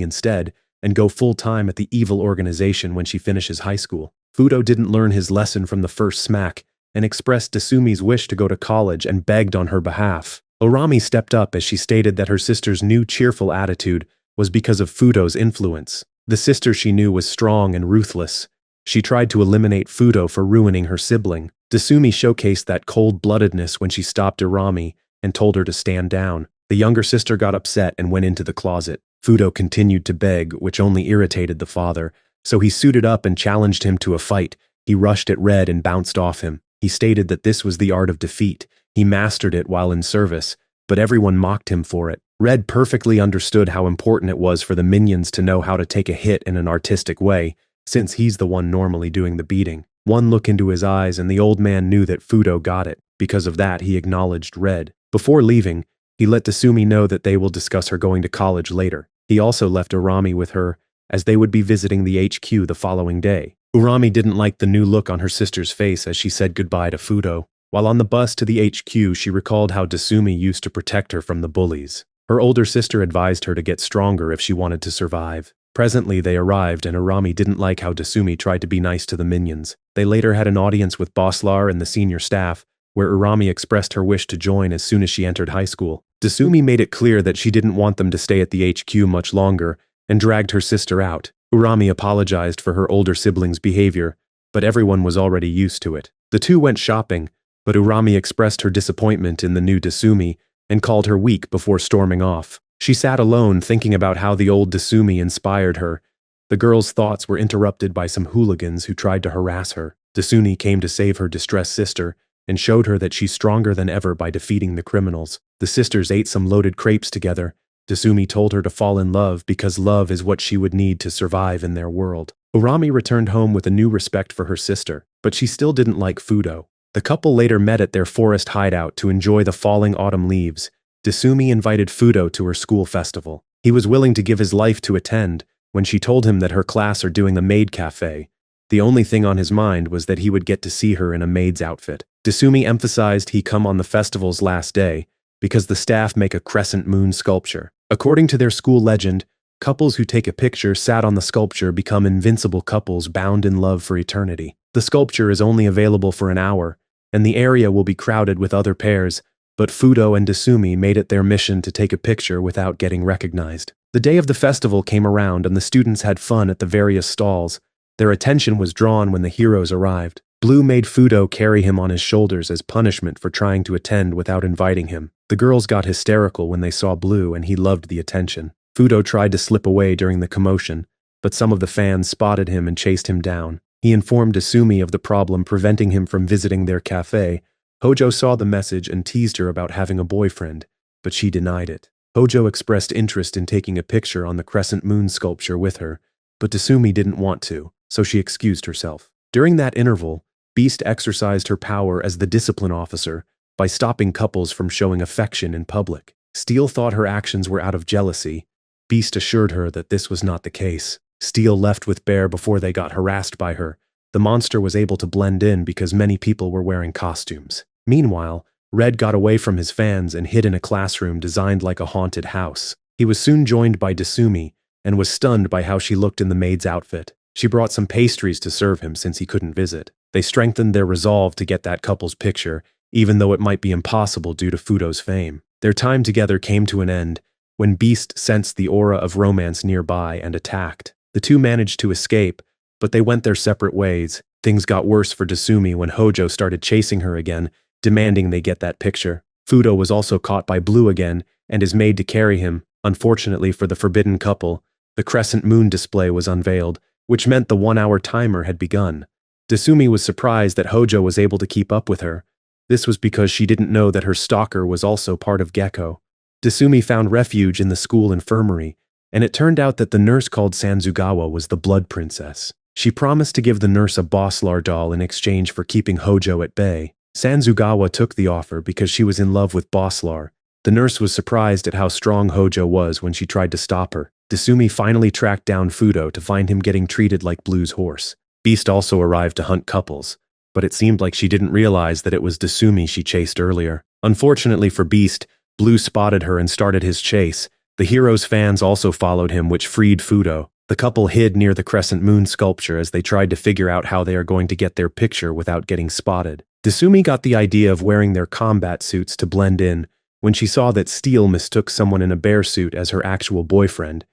Speaker 1: instead and go full-time at the evil organization when she finishes high school. Fudo didn't learn his lesson from the first smack and expressed Dasumi's wish to go to college and begged on her behalf. Urami stepped up as she stated that her sister's new cheerful attitude was because of Fudo's influence. The sister she knew was strong and ruthless. She tried to eliminate Fudo for ruining her sibling. Dasumi showcased that cold-bloodedness when she stopped Urami and told her to stand down. The younger sister got upset and went into the closet. Fudo continued to beg, which only irritated the father, so he suited up and challenged him to a fight. He rushed at Red and bounced off him. He stated that this was the art of defeat. He mastered it while in service, but everyone mocked him for it. Red perfectly understood how important it was for the minions to know how to take a hit in an artistic way, since he's the one normally doing the beating. One look into his eyes and the old man knew that Fudo got it. Because of that, he acknowledged Red. Before leaving, he let Dasumi know that they will discuss her going to college later. He also left Urami with her, as they would be visiting the HQ the following day. Urami didn't like the new look on her sister's face as she said goodbye to Fudo. While on the bus to the HQ, she recalled how Dasumi used to protect her from the bullies. Her older sister advised her to get stronger if she wanted to survive. Presently, they arrived and Urami didn't like how Dasumi tried to be nice to the minions. They later had an audience with Boslar and the senior staff, where Urami expressed her wish to join as soon as she entered high school. Dasumi made it clear that she didn't want them to stay at the HQ much longer and dragged her sister out. Urami apologized for her older sibling's behavior, but everyone was already used to it. The two went shopping, but Urami expressed her disappointment in the new Dasumi and called her weak before storming off. She sat alone thinking about how the old Dasumi inspired her. The girl's thoughts were interrupted by some hooligans who tried to harass her. Dasumi came to save her distressed sister and showed her that she's stronger than ever by defeating the criminals. The sisters ate some loaded crepes together. Dasumi told her to fall in love because love is what she would need to survive in their world. Urami returned home with a new respect for her sister, but she still didn't like Fudo. The couple later met at their forest hideout to enjoy the falling autumn leaves. Dasumi invited Fudo to her school festival. He was willing to give his life to attend when she told him that her class are doing a maid cafe. The only thing on his mind was that he would get to see her in a maid's outfit. Dasumi emphasized he come on the festival's last day because the staff make a crescent moon sculpture. According to their school legend, couples who take a picture sat on the sculpture become invincible couples bound in love for eternity. The sculpture is only available for an hour, and the area will be crowded with other pairs, but Fudo and Dasumi made it their mission to take a picture without getting recognized. The day of the festival came around and the students had fun at the various stalls. Their attention was drawn when the heroes arrived. Blue made Fudo carry him on his shoulders as punishment for trying to attend without inviting him. The girls got hysterical when they saw Blue and he loved the attention. Fudo tried to slip away during the commotion, but some of the fans spotted him and chased him down. He informed Dasumi of the problem preventing him from visiting their cafe. Hojo saw the message and teased her about having a boyfriend, but she denied it. Hojo expressed interest in taking a picture on the crescent moon sculpture with her, but Dasumi didn't want to, so she excused herself. During that interval, Beast exercised her power as the discipline officer by stopping couples from showing affection in public. Steel thought her actions were out of jealousy. Beast assured her that this was not the case. Steel left with Bear before they got harassed by her. The monster was able to blend in because many people were wearing costumes. Meanwhile, Red got away from his fans and hid in a classroom designed like a haunted house. He was soon joined by Dasumi and was stunned by how she looked in the maid's outfit. She brought some pastries to serve him since he couldn't visit. They strengthened their resolve to get that couple's picture, even though it might be impossible due to Fudo's fame. Their time together came to an end when Beast sensed the aura of romance nearby and attacked. The two managed to escape, but they went their separate ways. Things got worse for Dasumi when Hojo started chasing her again, demanding they get that picture. Fudo was also caught by Blue again and is made to carry him. Unfortunately for the forbidden couple, the crescent moon display was unveiled, which meant the 1-hour timer had begun. Dasumi was surprised that Hojo was able to keep up with her. This was because she didn't know that her stalker was also part of Gecko. Dasumi found refuge in the school infirmary, and it turned out that the nurse called Sanzugawa was the Blood Princess. She promised to give the nurse a Boslar doll in exchange for keeping Hojo at bay. Sanzugawa took the offer because she was in love with Boslar. The nurse was surprised at how strong Hojo was when she tried to stop her. Dasumi finally tracked down Fudo to find him getting treated like Blue's horse. Beast also arrived to hunt couples, but it seemed like she didn't realize that it was Dasumi she chased earlier. Unfortunately for Beast, Blue spotted her and started his chase. The hero's fans also followed him, which freed Fudo. The couple hid near the crescent moon sculpture as they tried to figure out how they are going to get their picture without getting spotted. Desumi got the idea of wearing their combat suits to blend in when she saw that Steel mistook someone in a bear suit as her actual boyfriend.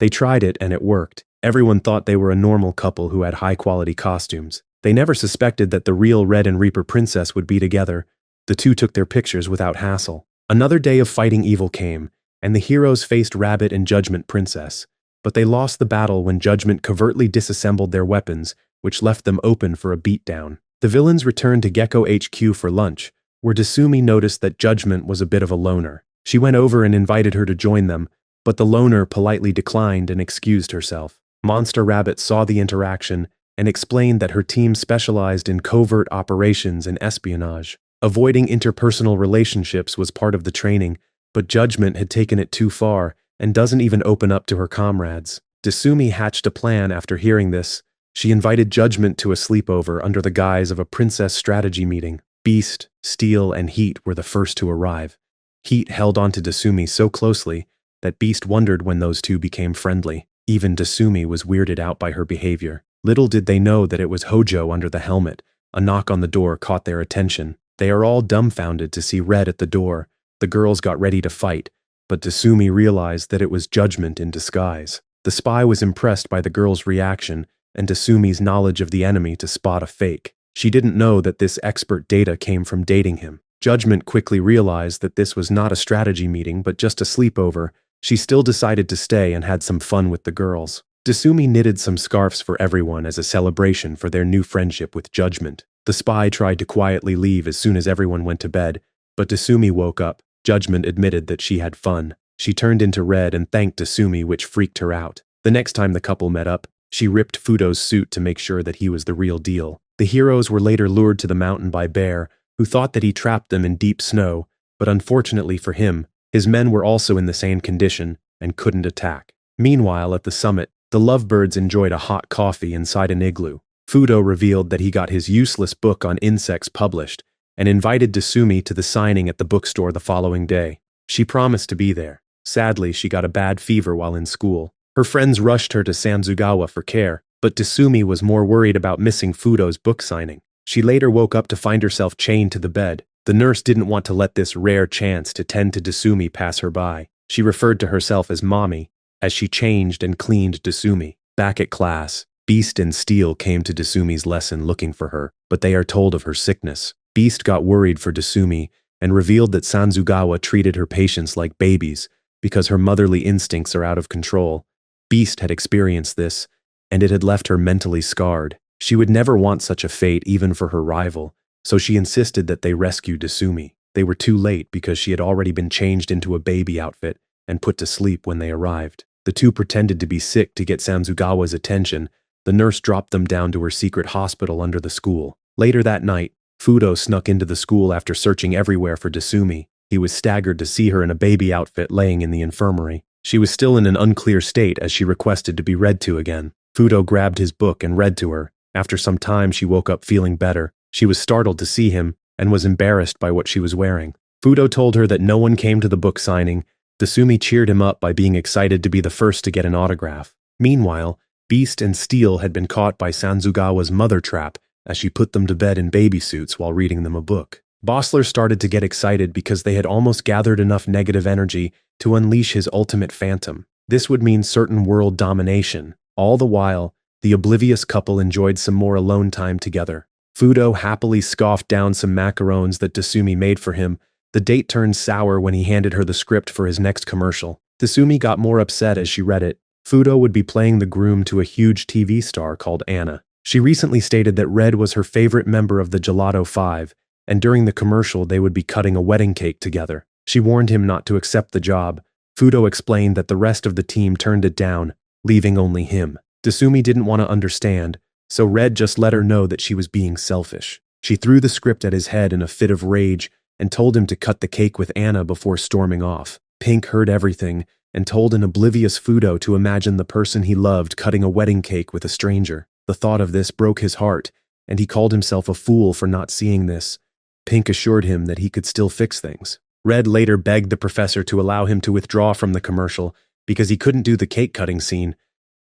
Speaker 1: They tried it and it worked. Everyone thought they were a normal couple who had high-quality costumes. They never suspected that the real Red and Reaper princess would be together. The two took their pictures without hassle. Another day of fighting evil came, and the heroes faced Rabbit and Judgment Princess. But they lost the battle when Judgment covertly disassembled their weapons, which left them open for a beatdown. The villains returned to Gecko HQ for lunch, where Desumi noticed that Judgment was a bit of a loner. She went over and invited her to join them, but the loner politely declined and excused herself. Monster Rabbit saw the interaction and explained that her team specialized in covert operations and espionage. Avoiding interpersonal relationships was part of the training, but Judgment had taken it too far and doesn't even open up to her comrades. Desumi hatched a plan after hearing this. She invited Judgment to a sleepover under the guise of a princess strategy meeting. Beast, Steel, and Heat were the first to arrive. Heat held onto Desumi so closely that Beast wondered when those two became friendly. Even Desumi was weirded out by her behavior. Little did they know that it was Hojo under the helmet. A knock on the door caught their attention. They are all dumbfounded to see Red at the door. The girls got ready to fight, but Desumi realized that it was Judgment in disguise. The spy was impressed by the girls' reaction and Desumi's knowledge of the enemy to spot a fake. She didn't know that this expert data came from dating him. Judgment quickly realized that this was not a strategy meeting but just a sleepover. She still decided to stay and had some fun with the girls. Desumi knitted some scarves for everyone as a celebration for their new friendship with Judgment. The spy tried to quietly leave as soon as everyone went to bed, but Desumi woke up. Judgment admitted that she had fun. She turned into Red and thanked Desumi, which freaked her out. The next time the couple met up, she ripped Fudo's suit to make sure that he was the real deal. The heroes were later lured to the mountain by Bear, who thought that he trapped them in deep snow, but unfortunately for him, his men were also in the same condition and couldn't attack. Meanwhile, at the summit, the lovebirds enjoyed a hot coffee inside an igloo. Fudo revealed that he got his useless book on insects published and invited Desumi to the signing at the bookstore the following day. She promised to be there. Sadly, she got a bad fever while in school. Her friends rushed her to Sanzugawa for care, but Desumi was more worried about missing Fudo's book signing. She later woke up to find herself chained to the bed. The nurse didn't want to let this rare chance to tend to Desumi pass her by. She referred to herself as Mommy, as she changed and cleaned Desumi. Back at class, Beast and Steel came to Desumi's lesson looking for her, but they are told of her sickness. Beast got worried for Desumi and revealed that Sanzugawa treated her patients like babies because her motherly instincts are out of control. Beast had experienced this, and it had left her mentally scarred. She would never want such a fate even for her rival, so she insisted that they rescue Desumi. They were too late because she had already been changed into a baby outfit and put to sleep when they arrived. The two pretended to be sick to get Sanzugawa's attention. The nurse dropped them down to her secret hospital under the school. Later that night, Fudo snuck into the school after searching everywhere for Desumi. He was staggered to see her in a baby outfit laying in the infirmary. She was still in an unclear state as she requested to be read to again. Fudo grabbed his book and read to her. After some time, she woke up feeling better. She was startled to see him and was embarrassed by what she was wearing. Fudo told her that no one came to the book signing. Desumi cheered him up by being excited to be the first to get an autograph. Meanwhile, Beast and Steel had been caught by Sanzugawa's mother trap as she put them to bed in baby suits while reading them a book. Bossler started to get excited because they had almost gathered enough negative energy to unleash his ultimate phantom. This would mean certain world domination. All the while, the oblivious couple enjoyed some more alone time together. Fudo happily scoffed down some macarons that Desumi made for him. The date turned sour when he handed her the script for his next commercial. Desumi got more upset as she read it. Fudo would be playing the groom to a huge TV star called Anna. She recently stated that Red was her favorite member of the Gelato 5, and during the commercial they would be cutting a wedding cake together. She warned him not to accept the job. Fudo explained that the rest of the team turned it down, leaving only him. Desumi didn't want to understand, so Red just let her know that she was being selfish. She threw the script at his head in a fit of rage and told him to cut the cake with Anna before storming off. Pink heard everything and told an oblivious Fudo to imagine the person he loved cutting a wedding cake with a stranger. The thought of this broke his heart, and he called himself a fool for not seeing this. Pink assured him that he could still fix things. Red later begged the professor to allow him to withdraw from the commercial because he couldn't do the cake cutting scene,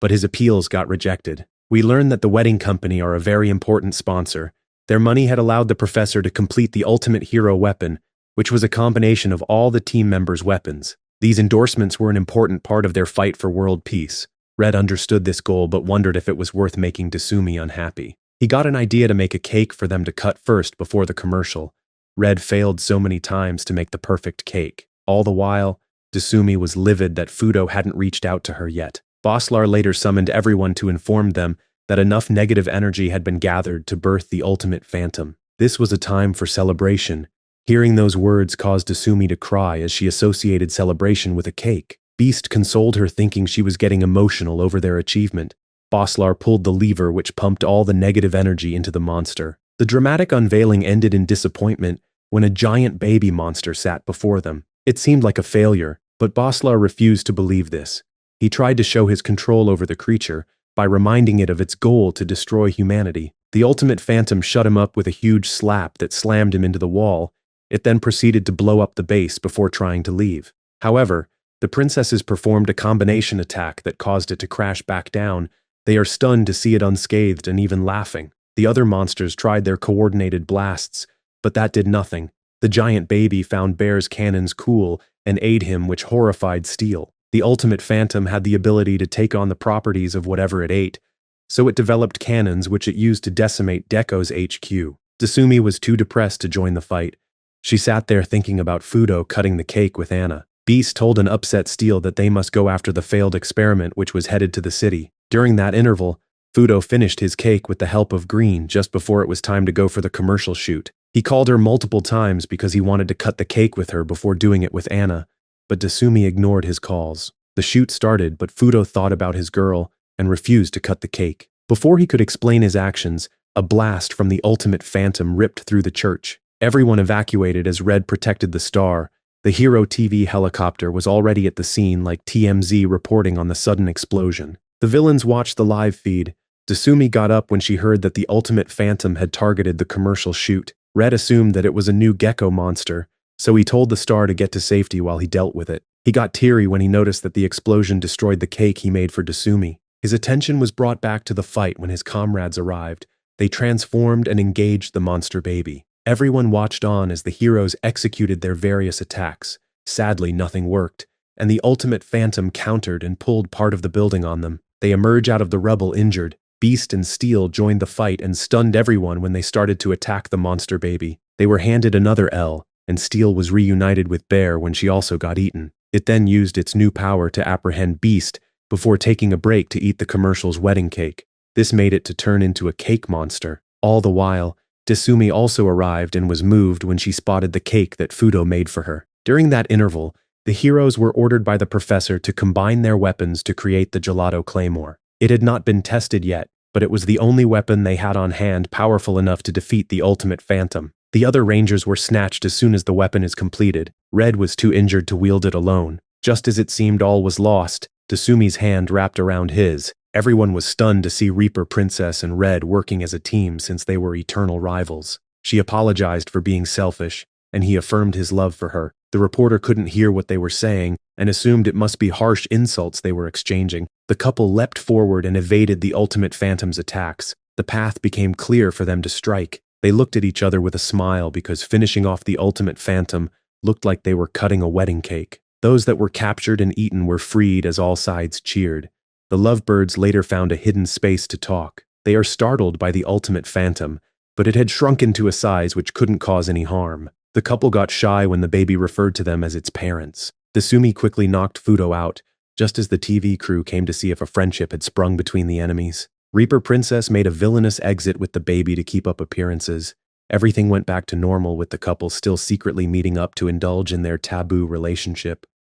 Speaker 1: but his appeals got rejected. We learn that the wedding company are a very important sponsor. Their money had allowed the professor to complete the ultimate hero weapon, which was a combination of all the team members' weapons. These endorsements were an important part of their fight for world peace. Red understood this goal but wondered if it was worth making Desumi unhappy. He got an idea to make a cake for them to cut first before the commercial. Red failed so many times to make the perfect cake. All the while, Desumi was livid that Fudo hadn't reached out to her yet. Boslar later summoned everyone to inform them that enough negative energy had been gathered to birth the ultimate phantom. This was a time for celebration. Hearing those words caused Desumi to cry as she associated celebration with a cake. Beast consoled her thinking she was getting emotional over their achievement. Boslar pulled the lever which pumped all the negative energy into the monster. The dramatic unveiling ended in disappointment when a giant baby monster sat before them. It seemed like a failure, but Boslar refused to believe this. He tried to show his control over the creature by reminding it of its goal to destroy humanity. The ultimate phantom shut him up with a huge slap that slammed him into the wall. It then proceeded to blow up the base before trying to leave. However, the princesses performed a combination attack that caused it to crash back down. They are stunned to see it unscathed and even laughing. The other monsters tried their coordinated blasts, but that did nothing. The giant baby found Bear's cannons cool and ate him, which horrified Steel. The ultimate phantom had the ability to take on the properties of whatever it ate, so it developed cannons which it used to decimate Deko's HQ. Desumi was too depressed to join the fight. She sat there thinking about Fudo cutting the cake with Anna. Beast told an upset Steel that they must go after the failed experiment which was headed to the city. During that interval, Fudo finished his cake with the help of Green just before it was time to go for the commercial shoot. He called her multiple times because he wanted to cut the cake with her before doing it with Anna, but Desumi ignored his calls. The shoot started, but Fudo thought about his girl and refused to cut the cake. Before he could explain his actions, a blast from the ultimate phantom ripped through the church. Everyone evacuated as Red protected the star. The Hero TV helicopter was already at the scene, like TMZ reporting on the sudden explosion. The villains watched the live feed. Desumi got up when she heard that the ultimate phantom had targeted the commercial shoot. Red assumed that it was a new gecko monster, so he told the star to get to safety while he dealt with it. He got teary when he noticed that the explosion destroyed the cake he made for Desumi. His attention was brought back to the fight when his comrades arrived. They transformed and engaged the monster baby. Everyone watched on as the heroes executed their various attacks. Sadly, nothing worked, and the ultimate phantom countered and pulled part of the building on them. They emerge out of the rubble injured. Beast and Steel joined the fight and stunned everyone when they started to attack the monster baby. They were handed another L, and Steel was reunited with Bear when she also got eaten. It then used its new power to apprehend Beast before taking a break to eat the commercial's wedding cake. This made it to turn into a cake monster. All the while, Desumi also arrived and was moved when she spotted the cake that Fudo made for her. During that interval, the heroes were ordered by the professor to combine their weapons to create the gelato claymore. It had not been tested yet, but it was the only weapon they had on hand powerful enough to defeat the ultimate phantom. The other rangers were snatched as soon as the weapon is completed. Red was too injured to wield it alone. Just as it seemed all was lost, Desumi's hand wrapped around his. Everyone was stunned to see Reaper Princess and Red working as a team since they were eternal rivals. She apologized for being selfish, and he affirmed his love for her. The reporter couldn't hear what they were saying and assumed it must be harsh insults they were exchanging. The couple leapt forward and evaded the ultimate phantom's attacks. The path became clear for them to strike. They looked at each other with a smile because finishing off the ultimate phantom looked like they were cutting a wedding cake. Those that were captured and eaten were freed as all sides cheered. The lovebirds later found a hidden space to talk. They are startled by the ultimate phantom, but it had shrunken to a size which couldn't cause any harm. The couple got shy when the baby referred to them as its parents. Desumi quickly knocked Fudo out, just as the TV crew came to see if a friendship had sprung between the enemies. Reaper Princess made a villainous exit with the baby to keep up appearances. Everything went back to normal with the couple still secretly meeting up to indulge in their taboo relationship.